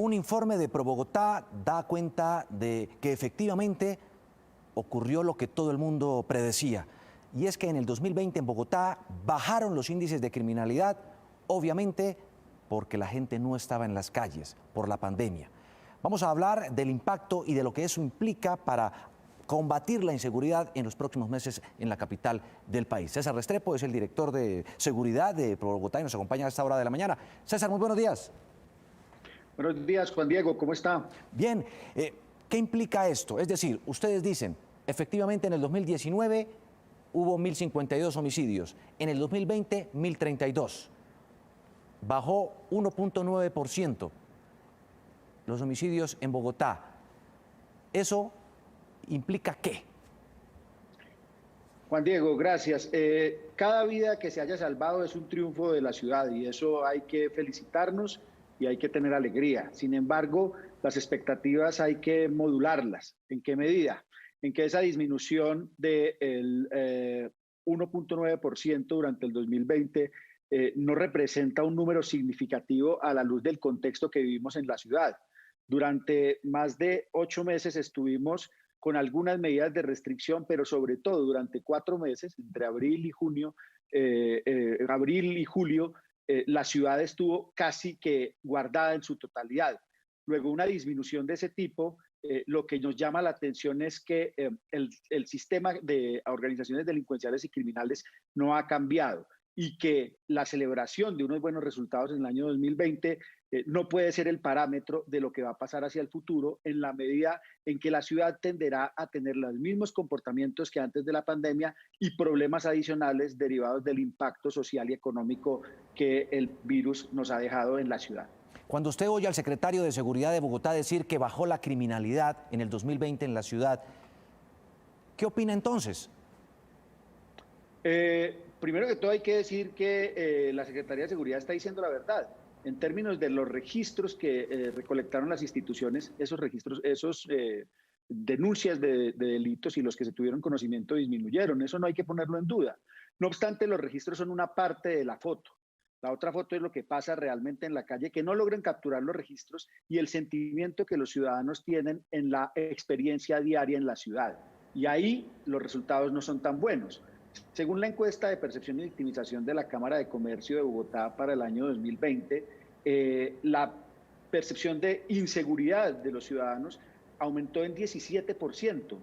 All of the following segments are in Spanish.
Un informe de ProBogotá da cuenta de que efectivamente ocurrió lo que todo el mundo predecía. Y es que en el 2020 en Bogotá bajaron los índices de criminalidad, obviamente porque la gente no estaba en las calles por la pandemia. Vamos a hablar del impacto y de lo que eso implica para combatir la inseguridad en los próximos meses en la capital del país. César Restrepo es el director de seguridad de ProBogotá y nos acompaña a esta hora de la mañana. César, muy buenos días. Buenos días, Juan Diego, ¿cómo está? Bien, ¿qué implica esto? Es decir, ustedes dicen, efectivamente en el 2019 hubo 1.052 homicidios, en el 2020 1.032, bajó 1.9% los homicidios en Bogotá. ¿Eso implica qué? Juan Diego, gracias. Cada vida que se haya salvado es un triunfo de la ciudad y eso hay que felicitarnos y hay que tener alegría. Sin embargo, las expectativas hay que modularlas. ¿En qué medida? En que esa disminución del 1.9% durante el 2020 no representa un número significativo a la luz del contexto que vivimos en la ciudad. Durante más de 8 meses estuvimos con algunas medidas de restricción, pero sobre todo durante 4 meses, entre abril y julio, la ciudad estuvo casi que guardada en su totalidad. Luego, una disminución de ese tipo, lo que nos llama la atención es que el sistema de organizaciones delincuenciales y criminales no ha cambiado y que la celebración de unos buenos resultados en el año 2020 no puede ser el parámetro de lo que va a pasar hacia el futuro en la medida en que la ciudad tenderá a tener los mismos comportamientos que antes de la pandemia y problemas adicionales derivados del impacto social y económico que el virus nos ha dejado en la ciudad. Cuando usted oye al secretario de Seguridad de Bogotá decir que bajó la criminalidad en el 2020 en la ciudad, ¿qué opina entonces? Primero que todo hay que decir que la Secretaría de Seguridad está diciendo la verdad. En términos de los registros que recolectaron las instituciones, esos registros, denuncias de delitos y los que se tuvieron conocimiento disminuyeron. Eso no hay que ponerlo en duda. No obstante, los registros son una parte de la foto. La otra foto es lo que pasa realmente en la calle, que no logran capturar los registros y el sentimiento que los ciudadanos tienen en la experiencia diaria en la ciudad. Y ahí los resultados no son tan buenos. Según la encuesta de percepción y victimización de la Cámara de Comercio de Bogotá para el año 2020, la percepción de inseguridad de los ciudadanos aumentó en 17%.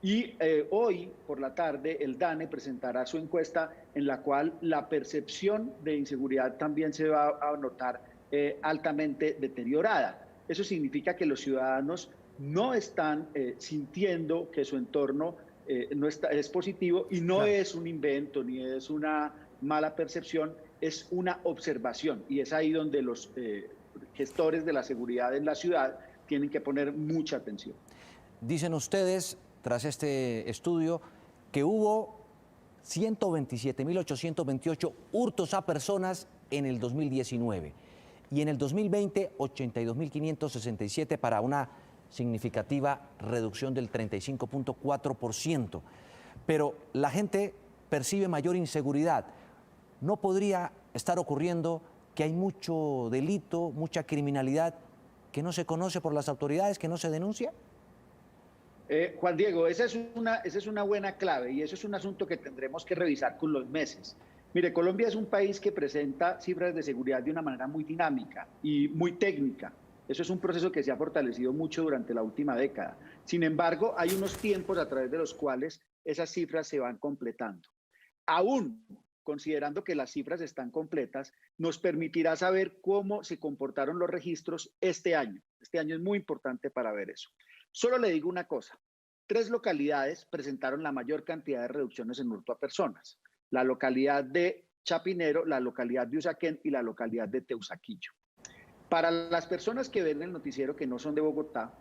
Y hoy por la tarde el DANE presentará su encuesta en la cual la percepción de inseguridad también se va a notar altamente deteriorada. Eso significa que los ciudadanos no están sintiendo que su entorno es positivo y no es un invento ni es una mala percepción, es una observación. Y es ahí donde los gestores de la seguridad en la ciudad tienen que poner mucha atención. Dicen ustedes, tras este estudio, que hubo 127.828 hurtos a personas en el 2019 y en el 2020 82.567 para una significativa reducción del 35.4%. Pero la gente percibe mayor inseguridad. ¿No podría estar ocurriendo que hay mucho delito, mucha criminalidad que no se conoce por las autoridades, que no se denuncia? Juan Diego, esa es una buena clave y eso es un asunto que tendremos que revisar con los meses. Mire, Colombia es un país que presenta cifras de seguridad de una manera muy dinámica y muy técnica. Eso es un proceso que se ha fortalecido mucho durante la última década. Sin embargo, hay unos tiempos a través de los cuales esas cifras se van completando. Aún considerando que las cifras están completas, nos permitirá saber cómo se comportaron los registros este año. Este año es muy importante para ver eso. Solo le digo una cosa, 3 localidades presentaron la mayor cantidad de reducciones en hurto a personas. La localidad de Chapinero, la localidad de Usaquén y la localidad de Teusaquillo. Para las personas que ven el noticiero que no son de Bogotá,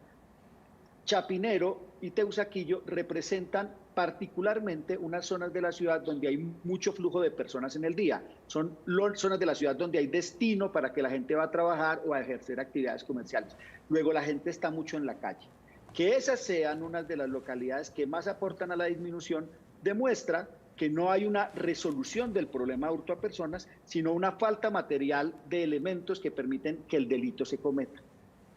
Chapinero y Teusaquillo representan particularmente unas zonas de la ciudad donde hay mucho flujo de personas en el día. Son zonas de la ciudad donde hay destino para que la gente va a trabajar o a ejercer actividades comerciales. Luego la gente está mucho en la calle. Que esas sean unas de las localidades que más aportan a la disminución demuestra que no hay una resolución del problema de hurto a personas, sino una falta material de elementos que permiten que el delito se cometa.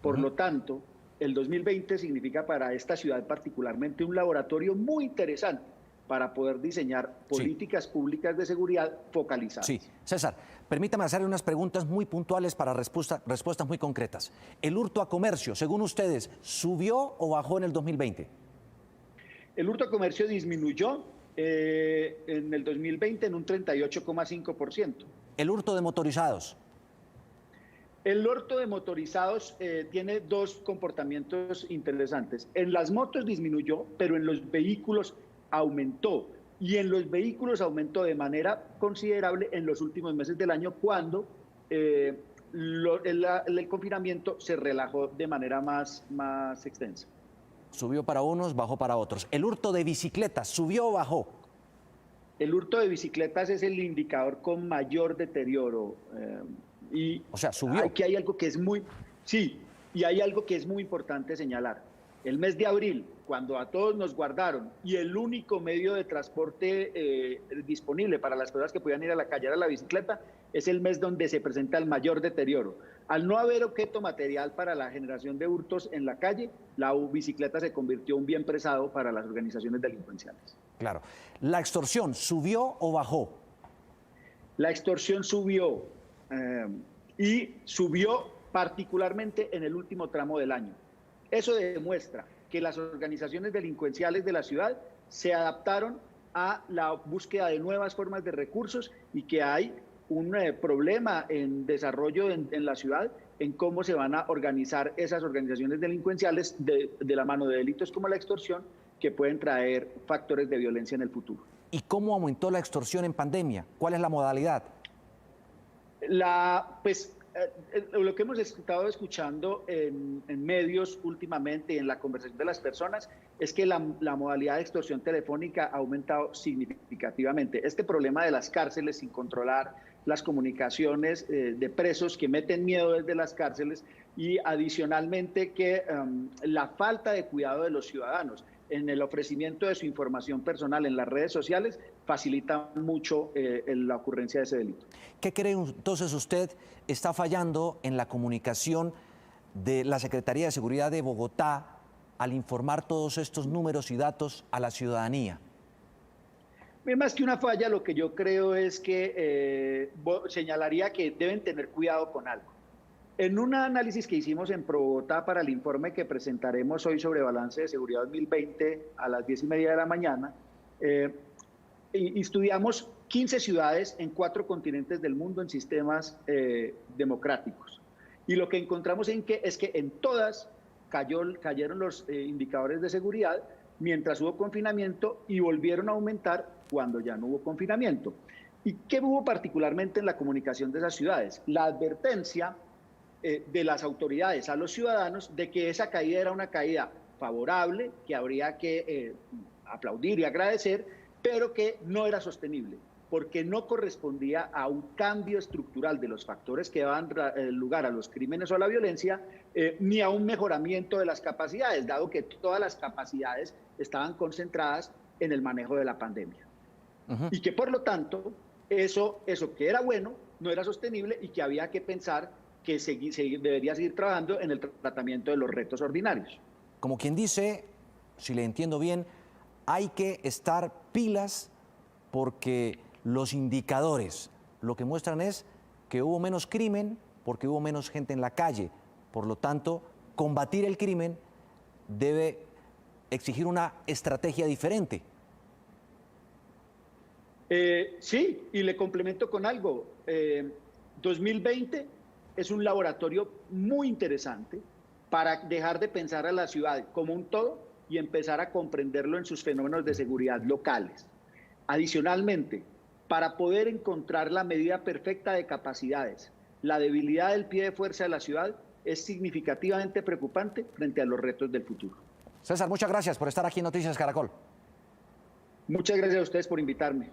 Por lo tanto, el 2020 significa para esta ciudad particularmente un laboratorio muy interesante para poder diseñar políticas públicas de seguridad focalizadas. Sí, César, permítame hacerle unas preguntas muy puntuales para respuestas muy concretas. ¿El hurto a comercio, según ustedes, subió o bajó en el 2020? El hurto a comercio disminuyó en el 2020 en un 38,5%. ¿El hurto de motorizados? El hurto de motorizados tiene dos comportamientos interesantes. En las motos disminuyó, pero en los vehículos aumentó. Y en los vehículos aumentó de manera considerable en los últimos meses del año, cuando el confinamiento se relajó de manera más extensa. Subió para unos, bajó para otros. ¿El hurto de bicicletas subió o bajó? El hurto de bicicletas es el indicador con mayor deterioro. O sea, subió. Aquí hay algo que es muy... Sí, y hay algo que es muy importante señalar. El mes de abril, cuando a todos nos guardaron y el único medio de transporte disponible para las personas que podían ir a la calle era la bicicleta, es el mes donde se presenta el mayor deterioro. Al no haber objeto material para la generación de hurtos en la calle, la bicicleta se convirtió en un bien preciado para las organizaciones delincuenciales. Claro. ¿La extorsión subió o bajó? La extorsión subió y subió particularmente en el último tramo del año. Eso demuestra que las organizaciones delincuenciales de la ciudad se adaptaron a la búsqueda de nuevas formas de recursos y que hay un problema en desarrollo en la ciudad en cómo se van a organizar esas organizaciones delincuenciales de la mano de delitos como la extorsión, que pueden traer factores de violencia en el futuro. ¿Y cómo aumentó la extorsión en pandemia? ¿Cuál es la modalidad? Lo que hemos estado escuchando en medios últimamente y en la conversación de las personas es que la modalidad de extorsión telefónica ha aumentado significativamente. Este problema de las cárceles sin controlar las comunicaciones de presos que meten miedo desde las cárceles, y adicionalmente que la falta de cuidado de los ciudadanos en el ofrecimiento de su información personal en las redes sociales facilita mucho la ocurrencia de ese delito. ¿Qué cree entonces usted está fallando en la comunicación de la Secretaría de Seguridad de Bogotá al informar todos estos números y datos a la ciudadanía? Más que una falla, lo que yo creo es que señalaría que deben tener cuidado con algo. En un análisis que hicimos en ProBogotá para el informe que presentaremos hoy sobre balance de seguridad 2020 a las 10:30 de la mañana, estudiamos 15 ciudades en 4 continentes del mundo en sistemas democráticos. Y lo que encontramos es que en todas cayeron los indicadores de seguridad mientras hubo confinamiento y volvieron a aumentar cuando ya no hubo confinamiento. ¿Y qué hubo particularmente en la comunicación de esas ciudades? La advertencia de las autoridades a los ciudadanos de que esa caída era una caída favorable, que habría que aplaudir y agradecer, pero que no era sostenible, porque no correspondía a un cambio estructural de los factores que daban lugar a los crímenes o a la violencia, ni a un mejoramiento de las capacidades, dado que todas las capacidades estaban concentradas en el manejo de la pandemia. Y que por lo tanto, eso que era bueno no era sostenible y que había que pensar que debería seguir trabajando en el tratamiento de los retos ordinarios. Como quien dice, si le entiendo bien, hay que estar pilas porque los indicadores lo que muestran es que hubo menos crimen porque hubo menos gente en la calle. Por lo tanto, combatir el crimen debe exigir una estrategia diferente. Sí, y le complemento con algo. 2020 es un laboratorio muy interesante para dejar de pensar a la ciudad como un todo y empezar a comprenderlo en sus fenómenos de seguridad locales. Adicionalmente, para poder encontrar la medida perfecta de capacidades, la debilidad del pie de fuerza de la ciudad es significativamente preocupante frente a los retos del futuro. César, muchas gracias por estar aquí en Noticias Caracol. Muchas gracias a ustedes por invitarme.